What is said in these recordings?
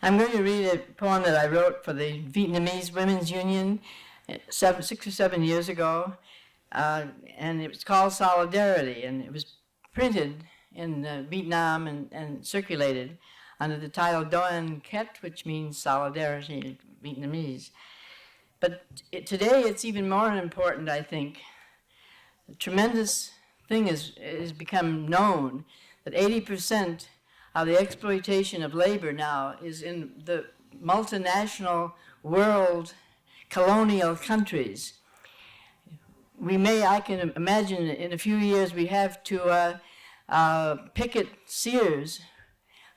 I'm going to read a poem that I wrote for the Vietnamese Women's Union 6 or 7 years ago, and it was called Solidarity, and it was printed in Vietnam and circulated under the title Doan Ket, which means solidarity in Vietnamese. But today it's even more important, I think. A tremendous thing has become known that 80% of the exploitation of labor now is in the multinational world colonial countries. I can imagine in a few years we have to picket Sears,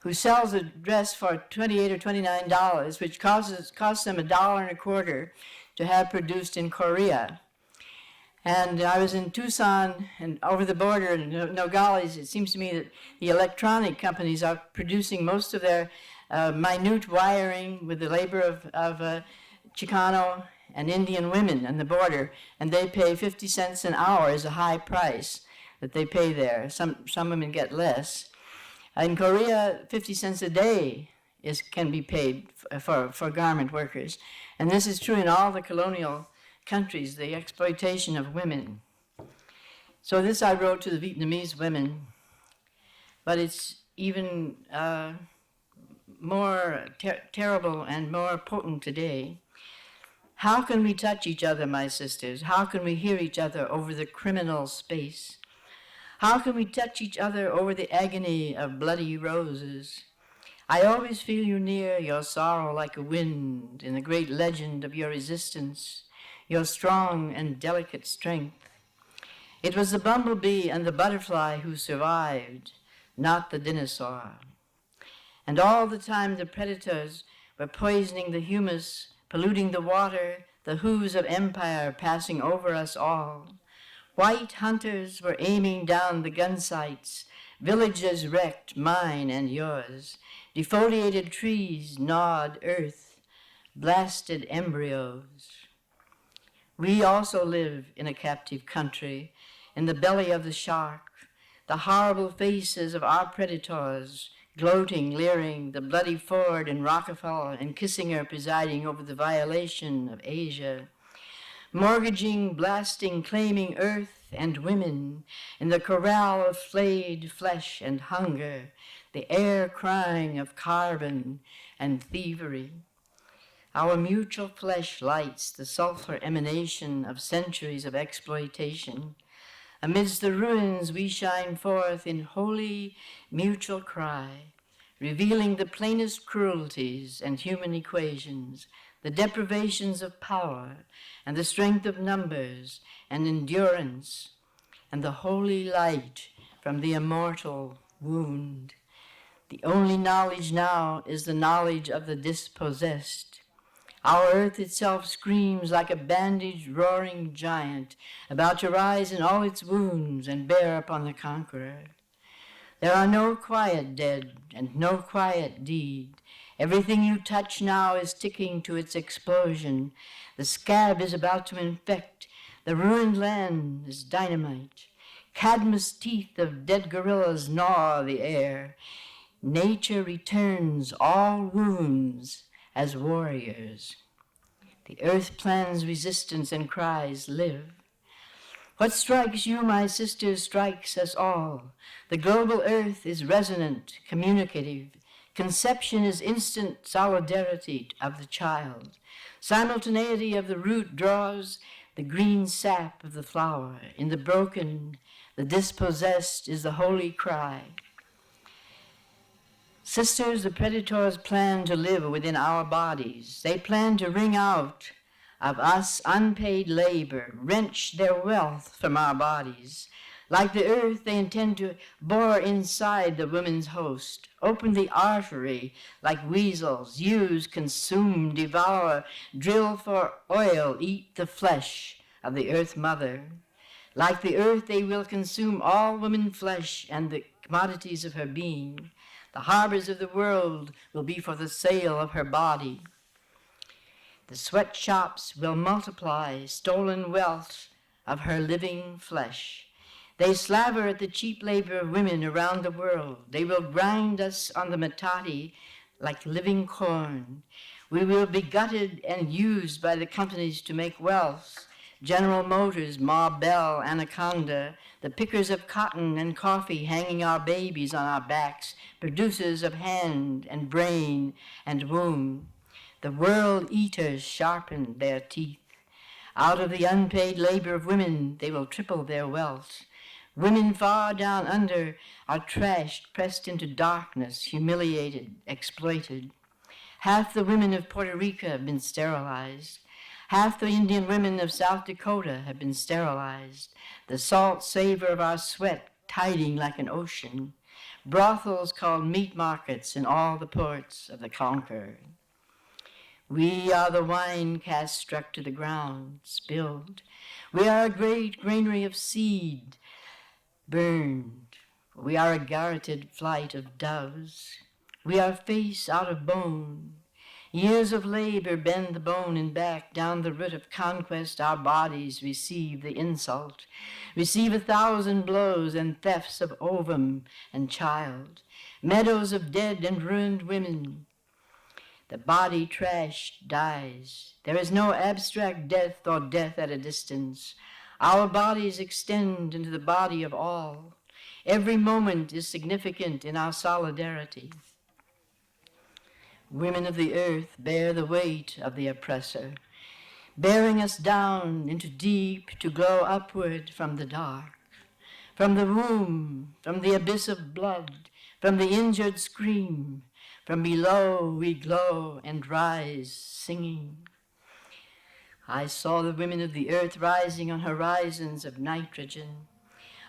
who sells a dress for $28 or $29, which costs them $1.25 to have produced in Korea. And I was in Tucson and over the border in Nogales. It seems to me that the electronic companies are producing most of their minute wiring with the labor of Chicano and Indian women on the border, and they pay 50 cents an hour as a high price that they pay there. Some women get less. In Korea, 50 cents a day can be paid for garment workers. And this is true in all the colonial countries, the exploitation of women. So this I wrote to the Vietnamese women, but it's even more terrible and more potent today. How can we touch each other, my sisters? How can we hear each other over the criminal space? How can we touch each other over the agony of bloody roses? I always feel you near, your sorrow like a wind, in the great legend of your resistance, your strong and delicate strength. It was the bumblebee and the butterfly who survived, not the dinosaur. And all the time the predators were poisoning the humus, polluting the water, the hooves of empire passing over us all. White hunters were aiming down the gun sights, villages wrecked, mine and yours. Defoliated trees gnawed earth, blasted embryos. We also live in a captive country, in the belly of the shark, the horrible faces of our predators, gloating, leering, the bloody Ford and Rockefeller and Kissinger presiding over the violation of Asia. Mortgaging, blasting, claiming earth and women in the corral of flayed flesh and hunger, the air crying of carbon and thievery. Our mutual flesh lights the sulfur emanation of centuries of exploitation. Amidst the ruins we shine forth in holy mutual cry, revealing the plainest cruelties and human equations, the deprivations of power and the strength of numbers and endurance, and the holy light from the immortal wound. The only knowledge now is the knowledge of the dispossessed. Our earth itself screams like a bandaged, roaring giant, about to rise in all its wounds and bear upon the conqueror. There are no quiet dead and no quiet deed. Everything you touch now is ticking to its explosion. The scab is about to infect. The ruined land is dynamite. Cadmus teeth of dead gorillas gnaw the air. Nature returns all wounds as warriors. The earth plans resistance and cries, live. What strikes you, my sisters, strikes us all. The global earth is resonant, communicative. Conception is instant solidarity of the child. Simultaneity of the root draws the green sap of the flower. In the broken, the dispossessed is the holy cry. Sisters, the predators plan to live within our bodies. They plan to wring out of us unpaid labor, wrench their wealth from our bodies. Like the earth, they intend to bore inside the women's host, open the artery like weasels, use, consume, devour, drill for oil, eat the flesh of the earth mother. Like the earth, they will consume all woman flesh and the commodities of her being. The harbors of the world will be for the sale of her body. The sweatshops will multiply stolen wealth of her living flesh. They slaver at the cheap labor of women around the world. They will grind us on the matati like living corn. We will be gutted and used by the companies to make wealth. General Motors, Ma Bell, Anaconda, the pickers of cotton and coffee hanging our babies on our backs, producers of hand and brain and womb. The world eaters sharpen their teeth. Out of the unpaid labor of women, they will triple their wealth. Women far down under are trashed, pressed into darkness, humiliated, exploited. Half the women of Puerto Rico have been sterilized. Half the Indian women of South Dakota have been sterilized. The salt savor of our sweat tiding like an ocean. Brothels called meat markets in all the ports of the conquered. We are the wine cast struck to the ground, spilled. We are a great granary of seed, burned. We are a garroted flight of doves. We are face out of bone. Years of labor bend the bone and back. Down the root of conquest our bodies receive the insult, receive 1,000 blows and thefts of ovum and child, meadows of dead and ruined women. The body trashed dies. There is no abstract death or death at a distance. Our bodies extend into the body of all. Every moment is significant in our solidarity. Women of the earth bear the weight of the oppressor, bearing us down into deep to glow upward from the dark, from the womb, from the abyss of blood, from the injured scream. From below we glow and rise, singing. I saw the women of the earth rising on horizons of nitrogen.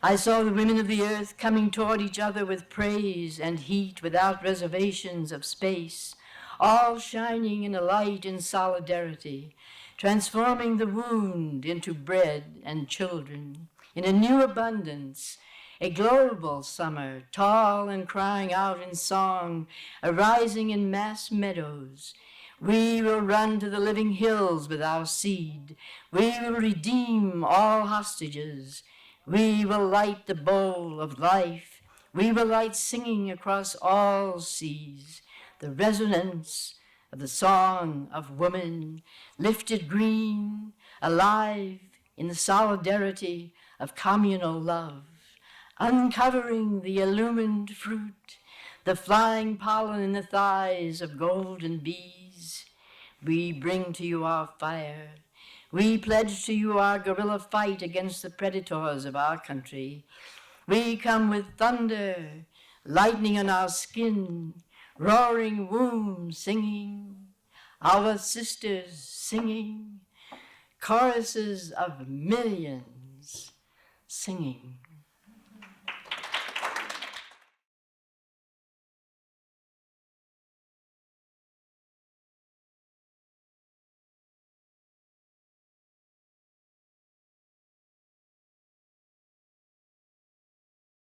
I saw the women of the earth coming toward each other with praise and heat without reservations of space, all shining in a light in solidarity, transforming the wound into bread and children, in a new abundance, a global summer, tall and crying out in song, arising in mass meadows. We will run to the living hills with our seed. We will redeem all hostages. We will light the bowl of life. We will light singing across all seas, the resonance of the song of woman, lifted green, alive in the solidarity of communal love. Uncovering the illumined fruit, the flying pollen in the thighs of golden bees. We bring to you our fire. We pledge to you our guerrilla fight against the predators of our country. We come with thunder, lightning on our skin, roaring womb singing, our sisters singing, choruses of millions singing.